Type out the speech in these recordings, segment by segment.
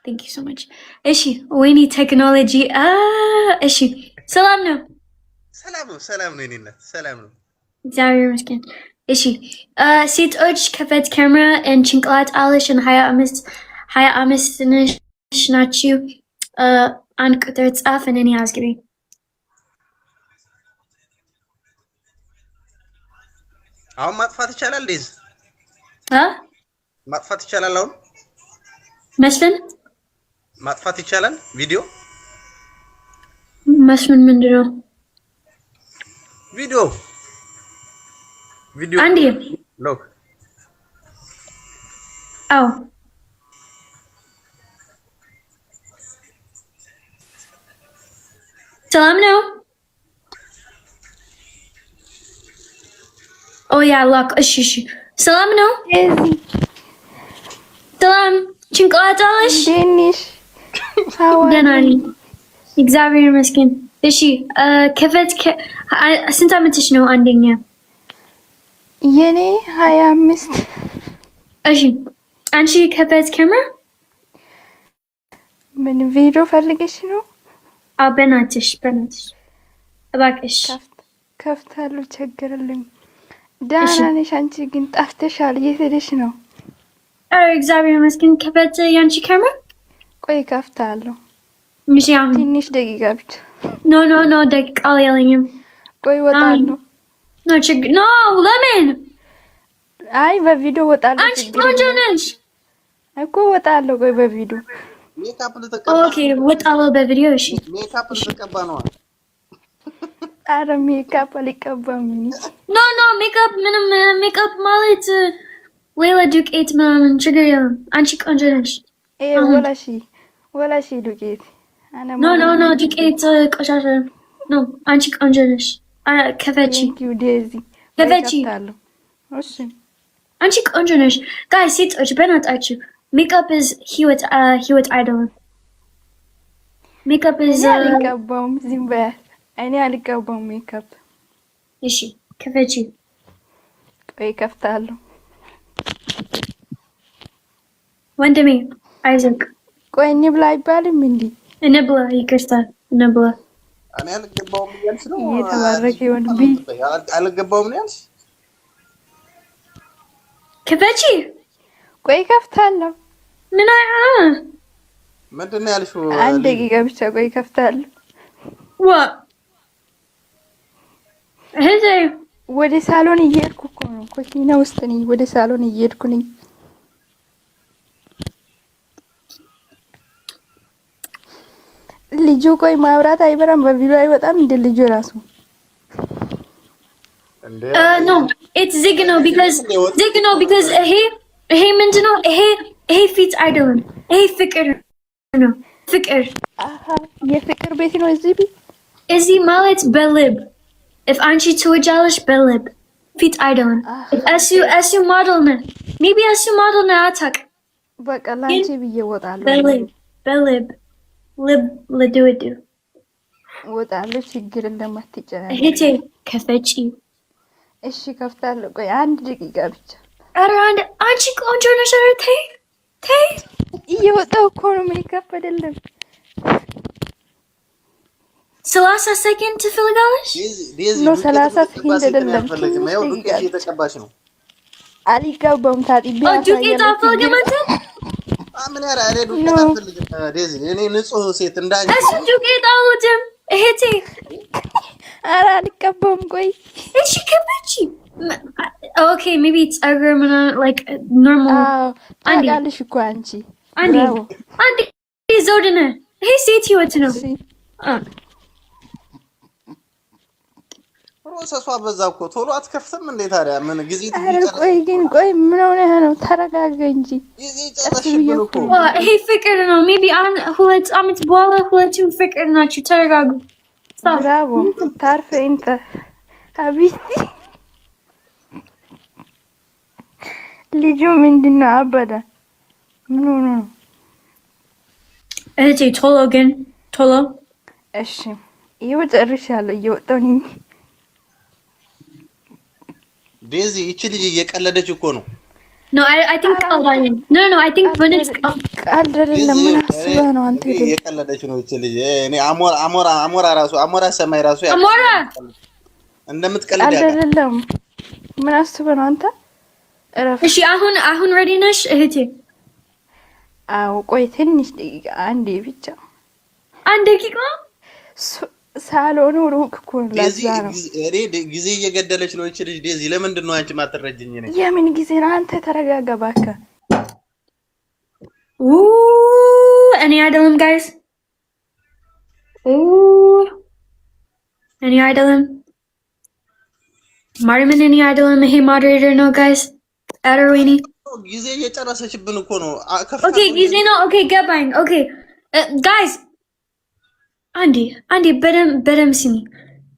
Thank you so much. እሺ ወይኔ ቴክኖሎጂ እሺ ሰላም ነው ሰላም ነው የኔነት ሰላም ነው እግዚአብሔር ይመስገን እሺ ሴቶች ከፈት ካሜራ ጭንቅላት አለሽ እና 25 ነሽ ናችሁ አንድ ቁጥር ጻፍ እና እኔ አስገቢ አሁን ማጥፋት ይቻላል ዴዝ ማጥፋት ይቻላል አሁን መስፍን ማጥፋት ይቻላል ቪዲዮ መስፍን ምንድነው ቪዲዮ አንዴ ሎክ አው ሰላም ነው ኦ ያ ሎክ እሺ ሰላም ነው ሰላም ጭንቅላት አለሽ ደንሽ ደህና ነኝ እግዚአብሔር ይመስገን እሺ ከፈት ስንት ዓመትሽ ነው አንደኛ የኔ 25 እሺ አንቺ ከፈት ካሜራ ምን ቪዲዮ ፈልገሽ ነው በናትሽ እባክሽ ከፍታለሁ ቸገረልኝ ደህና ነሽ አንቺ ግን ጠፍተሻል የት ሄደሽ ነው እግዚአብሔር ይመስገን ከፈት ያንቺ ካሜራ ቆይ ከፍታለሁ እሺ አሁን ትንሽ ደቂቃ ብቻ ኖ ደቂቃ የለኝም ቆይ ወጣለሁ ኖ ለምን አይ በቪዲዮ ወጣለሁ አንቺ ቆንጆ ነሽ እኮ ወጣለሁ ቆይ በቪዲዮ ሜካፕ ልትቀባ ኦኬ ወጣለሁ በቪዲዮ እሺ ሜካፕ ልትቀባ ነው አረ ሜካፕ አልቀባም ኖ ሜካፕ ማለት ሌላ ዱቄት ምናምን ችግር የለም አንቺ ቆንጆ ነሽ ወላሺ ዱቄት ኖ ዱቄት ቆሻሻ ኖ አንቺ ቆንጆ ነሽ ከፈቺ እሺ አንቺ ቆንጆ ነሽ ጋይ ሴቶች በእናታችሁ ሜካፕ is ህይወት አይደለም ሜካፕ is አልቀባውም ዝም በይ እኔ አልቀባውም ሜካፕ እሺ ከፈቺ ቆይ ከፍታለሁ ወንድሜ አይዘክ ቆይ እንብላ አይባልም እንዴ እንብላ ይቅርታ እንብላ እኔ አልገባውም ያልሽ ነው የተባረከ ወንድሜ አልገባውም ያልሽ ከፈቺ ቆይ ከፍታለሁ ምንድነው ያልሽው አንድ ደቂቃ ብቻ ቆይ ከፍታለሁ ወደ ሳሎን እየሄድኩ እኮ ነው ኩኪና ውስጥ ነኝ ወደ ሳሎን እየሄድኩ ነኝ ልጁ ቆይ ማብራት አይበራም በቪዲዮ አይወጣም እንደ ልጁ ራሱ no it's signal because ይሄ ምንድነው ይሄ ፊት አይደለም ይሄ ፍቅር ነው ፍቅር የፍቅር ቤት ነው እዚህ ማለት በልብ if አንቺ ትወጃለሽ በልብ ፊት አይደለም እሱ ሞዴል ነው maybe እሱ ሞዴል ነው አታውቅም በቃ ላንቺ ብዬ እወጣለሁ በልብ ልብ ለድውዱ እወጣለሁ ችግር እንደማትጨናነቂ እህቴ ከፈቺ እሺ ከፍታለሁ ቆይ አንድ ደቂቃ ብቻ ኧረ አንቺ ቆንጆ ነሽ ተይ እየወጣሁ እኮ ነው ሜካፕ አይደለም 30 ሰከንድ ትፈልጋለሽ ኖ 30 ሰከንድ አይደለም እየተቀባሽ ነው አልቀባውም ታጥቤ ዱቄት አፈልግም አንተ ምን ያራ እኔ ዱቄት አልፈልግም ዴዚ እኔ ንጹህ ሴት እንዳንቺ እሱ ዱቄት አልወድም እህቴ ኧረ አልቀባውም ቆይ እሺ ከፈቺ okay maybe it's ever like normal ታውቃለሽ እኮ አንቺ አንዴ ዘውድነ ይሄ ሴት ህይወት ነው ፕሮሰሱ አበዛ እኮ ቶሎ አትከፍትም እንዴ ታዲያ ምን ጊዜ ቆይ ምን ሆነህ ነው ተረጋጋ እንጂ ይሄ ፍቅር ነው maybe ሁለት ዓመት በኋላ ሁለቱም ፍቅር ናችሁ ተረጋጉ ብራቮ ታርፈ እንተ አቢስቲ ልጁ ምንድነው አበደ ምን ሆነ ነው እህቴ ቶሎ እሺ ይወጣልሻል እየወጣው ነኝ ዴዚ እቺ ልጅ እየቀለደች እኮ ነው No, I think no, I think when it's ቀልድ አይደለም። ምን አስበህ ነው አንተ? የቀለደች ነው እቺ ልጅ። እኔ አሞራ ራሱ አሞራ ሰማይ ራሱ አሞራ እንደምትቀልድ ቀልድ አይደለም። ምን አስበህ ነው አንተ? እሺ አሁን ready ነሽ እህቴ? አዎ ቆይ ትንሽ ደቂቃ አንዴ ብቻ። አንድ ደቂቃ ሳሎኑ ሩቅ እኮ ነው። ለዛ ነው ጊዜ እየገደለች ነው እቺ ልጅ። ዴዚ ለምንድን ነው አንቺ ማትረጅኝ? ነኝ የምን ጊዜ ነው? አንተ ተረጋጋ እባክህ። እኔ አይደለም ጋይስ፣ እኔ አይደለም ማርያምን፣ እኔ አይደለም። ይሄ ሞዴሬተር ነው ጋይስ። ኧረ ወይኔ ጊዜ እየጨረሰችብን እኮ ነው። ኦኬ ጊዜ ነው። ኦኬ ገባኝ። ኦኬ ጋይስ አንዴ በደም ስሚ።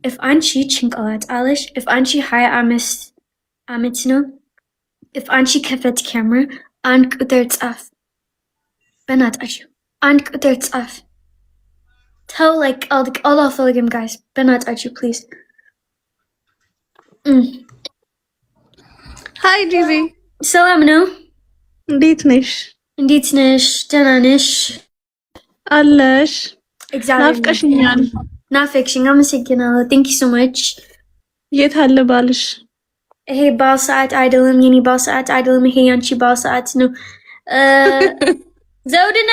if አንቺ ጭንቅላት አለሽ፣ if አንቺ 25 ዓመት ነው፣ if አንቺ ከፈት ካሜራ አንድ ቁጥር ጻፍ። በናታችሁ አንድ ቁጥር ጻፍ። ተው like all አልፈልግም ጋይስ፣ በናታችሁ ፕሊዝ። ሃይ ዲዚ፣ ሰላም ነው? እንዴት ነሽ? ደህና ነሽ? አለሽ? ናፍቀሽኛል። ናፍቀሽኝ። አመሰግናለሁ። ቴንክ ዩ ሶ ማች። የት አለ ባልሽ? ይሄ ባል ሰዓት አይደለም፣ የኔ ባል ሰዓት አይደለም። ይሄ ያንቺ ባል ሰዓት ነው። ዘውድነ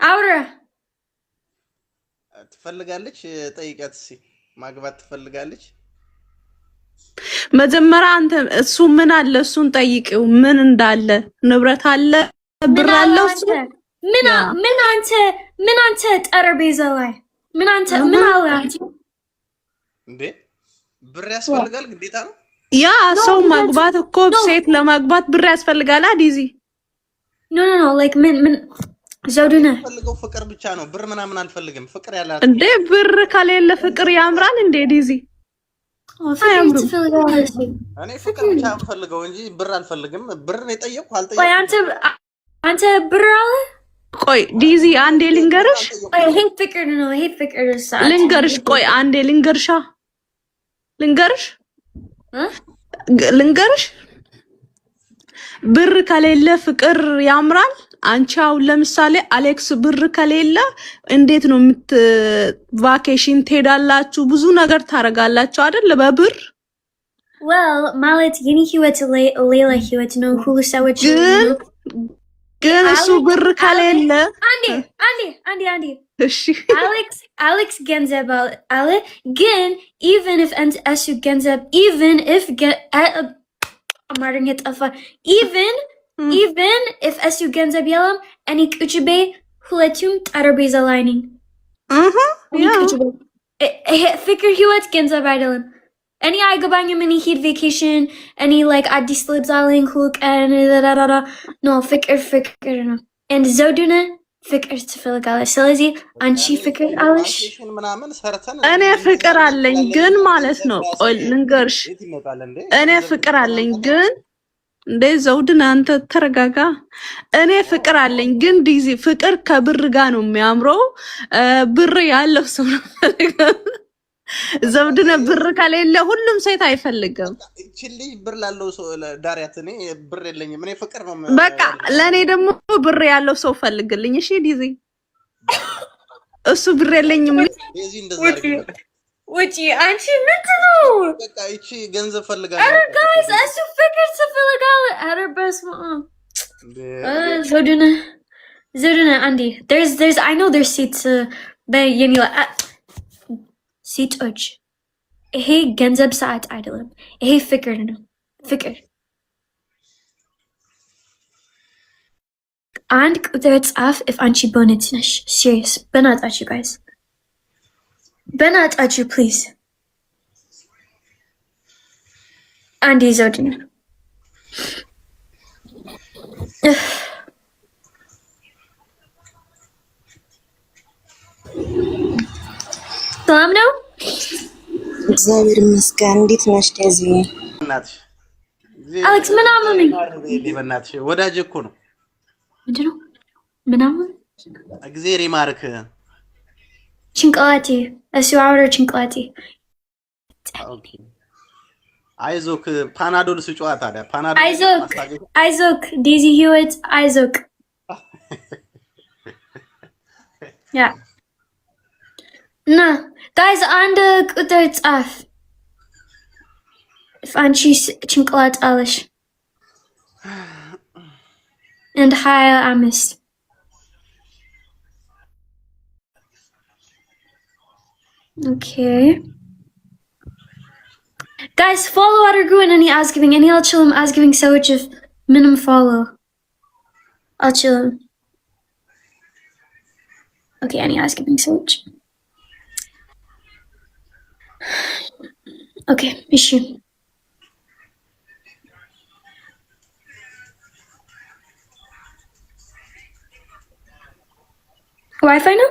አውራ ትፈልጋለች? ጠይቂያት እስኪ። ማግባት ትፈልጋለች? መጀመሪያ አንተ እሱ ምን አለ እሱን ጠይቂው። ምን እንዳለ ንብረት አለ፣ ብር አለው እሱ። ምን አንተ ጠረጴዛ ላይ ምን አለ እንዴ? ብር ያስፈልጋል ግዴታ ነው። ያ ሰው ማግባት እኮ ሴት ለማግባት ብር ያስፈልጋል። ዲዚ ኖ ላይክ ምን ዘውዱነ ፈልገው ፍቅር ብቻ ነው። ብር ምናምን አልፈልግም። ፍቅር ያላት እንዴ? ብር ከሌለ ፍቅር ያምራል እንዴ ዲዚ? እኔ ፍቅር ብቻ ፈልገው እንጂ ብር አልፈልግም። ብር የጠየቅኩ አልጠየቅኩም። አንተ ብር አለ? ቆይ ዲዚ አንዴ ልንገርሽ። ይሄ ፍቅር ነው። ይሄ ፍቅር ልንገርሽ። ቆይ አንዴ ልንገርሽ። ብር ከሌለ ፍቅር ያምራል። አንቺ አሁን ለምሳሌ አሌክስ ብር ከሌለ እንዴት ነው ቫኬሽን ትሄዳላችሁ? ብዙ ነገር ታረጋላችሁ አይደል? በብር ማለት የኔ ህይወት ሌላ ህይወት ነው። ሁሉ ሰዎች ግን እሱ ብር ከሌለ አንዴ እሺ አሌክስ ገንዘብ አለ። ግን even if እሱ ገንዘብ አማርኛ ጠፋ። even if እሱ ገንዘብ የለም እኔ ቁጭ በይ ሁለቱም ጠረጴዛ ላይ ነኝ። ፍቅር ህይወት ገንዘብ አይደለም። እኔ አይገባኝም። እኔ ሂድ ቬኬሽን እኔ like አዲስ ልብስ አለኝ ሁሉ ቀን ኖ ፍቅር ነው። and ዘውዱነ ፍቅር ትፈልጋለች። ስለዚህ አንቺ ፍቅር አለሽ? እኔ ፍቅር አለኝ ግን ማለት ነው። ቆይ ልንገርሽ፣ እኔ ፍቅር አለኝ ግን እንዴ ዘውድን አንተ ተረጋጋ። እኔ ፍቅር አለኝ ግን ዲዚ ፍቅር ከብር ጋር ነው የሚያምረው። ብር ያለው ሰው ነው ዘውድነ ብር ከሌለ ሁሉም ሴት አይፈልግም። እቺ ልጅ ብር ላለው ሰው ዳሪያት። እኔ ብር የለኝም። እኔ ፍቅር ነው። በቃ ለኔ ደግሞ ብር ያለው ሰው ፈልግልኝ። እሺ ዲዚ፣ እሱ ብር የለኝም። ዲዚ እንደዛ ውጪ አንቺ ምንድነው? በቃ እቺ ገንዘብ ፈልጋለች። አረ ጋይስ እሱ ፍቅር ትፈልጋለች። አረ በስመ አብ ዘውድነ አንዴ there's I know there's seats በየሚላ ሴቶች ይሄ ገንዘብ ሰዓት አይደለም። ይሄ ፍቅር ነው። ፍቅር አንድ ቁጥር ጻፍ። if አንቺ በእውነት ነሽ serious በናታችሁ guys በናታችሁ please አንዴ ዘውድነ ሰላም ነው? እግዚአብሔር ይመስገን። እንዴት ነሽ ዴዚ? አሌክስ ምናምን በእናትሽ ወዳጅ እኮ ነው። ምንድን ነው ምናምን? እግዚአብሔር ይማርክ። ጭንቅላቴ እሱ አውራ ጭንቅላቴ አይዞክ ፓናዶል ስጫዋ ታዲያ ፓናዶል አይዞክ ዴዚ ህይወት አይዞክ ያ Na, guys, aan de kuderts af. Van cheese chinkalat alish. And hi, Amis. Okay. Guys, follow Watergoo and any Asgiving. Any I'll chill him Asgiving so which if minimum follow. I'll chill him. Okay, any Asgiving so which. Okay, issue. Wi-Fi now?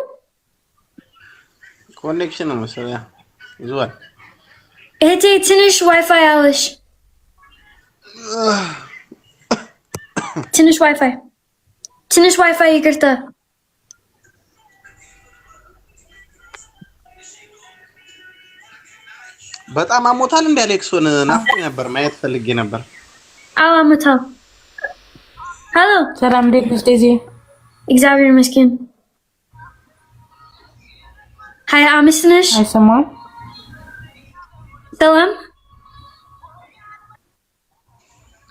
Connection no sir, yeah. Is what? It's a tinish Wi-Fi Alish. Tinish Wi-Fi. Tinish Wi-Fi ይቅርታ በጣም አሞታል እንደ አሌክሶን ናፍቆኝ ነበር ማየት ፈልጌ ነበር። አዎ አሞታል። ሃሎ ሰላም እንዴት ነሽ ዴዚ? እግዚአብሔር ይመስገን። ሃይ አምስት ነሽ? አይሰማም? ሰላም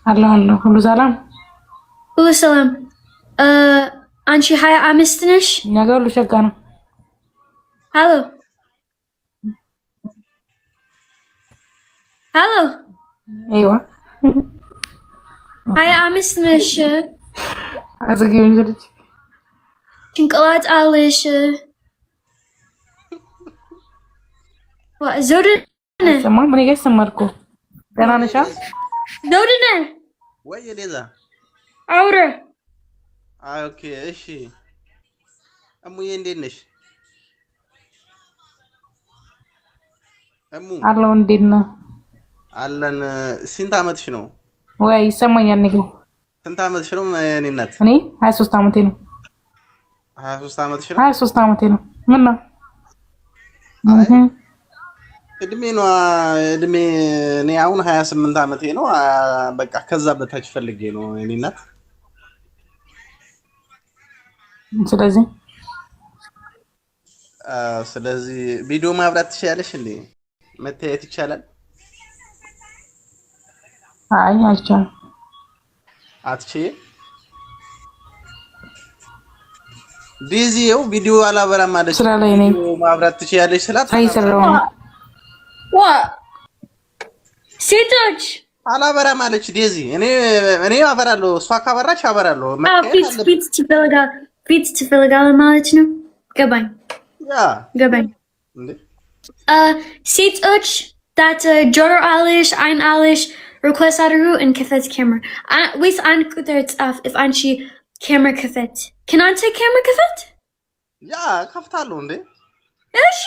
አለሁ ሁሉ ሰላም? ሁሉ ሰላም። አንቺ ሃይ አምስት ነሽ? ነገሩ ሸጋ ነው። ሃሎ Hello. ايوه هاي عمس نش ازقي من جدك ጭንቅላት አለሽ ዘውድነ ሰማን ምን ይገሰማልኩ ደህና ነሽ ዘውድነ ወይ ሌዛ አውረ ኦኬ እሺ እሙዬ እንዴት ነሽ እሙ አለው እንዴት ነው አለን ስንት አመትሽ ነው ወይ ይሰማኛል ንገ ስንት አመትሽ ነው እኔ እናት እኔ 23 አመቴ ነው 23 አመትሽ ነው 23 አመቴ ነው ምን ነው እድሜ ነው እድሜ እኔ አሁን 28 አመቴ ነው በቃ ከዛ በታች ፈልጌ ነው እኔ እናት ስለዚህ ቪዲዮ ማብራት ትችያለሽ እንዴ መታየት ይቻላል አይ አልቻልኩም አትችይ ዲዚው ቪዲዮ አላበራም ማለት ነው ማብራት ትችያለሽ ስላት አይሰራው ዋ ሴቶች አላበራ ማለች ዲዚ እኔ አበራለሁ እሷ ካበራች አበራለሁ ፊት ትፈልጋለህ ማለት ነው ገባኝ ያ ገባኝ እንዴ ሴቶች that ጆሮ አለሽ አይን አለሽ request አድርጉ and ክፈት camera wait አንድ ቁጥር ጻፍ if አንቺ camera ክፈት can አንተ camera ክፈት ያ ከፍታለሁ እንዴ እሺ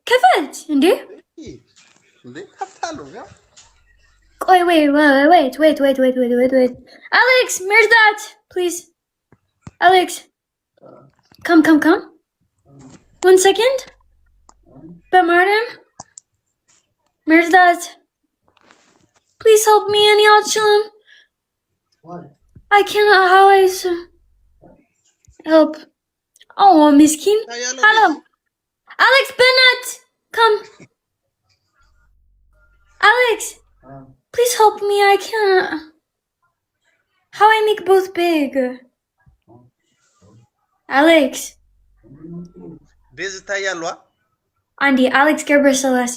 ክፈት እንዴ ከፍታለሁ ያ ቆይ wait Alex where's that please Alex come 1 second but Martin where's that please help me any option what I cannot how I help oh miskin hello Alex Bennett come Alex please help me I can't how I make both big Alex ቤዝ ታያሏ Andy Alex Gerber Celeste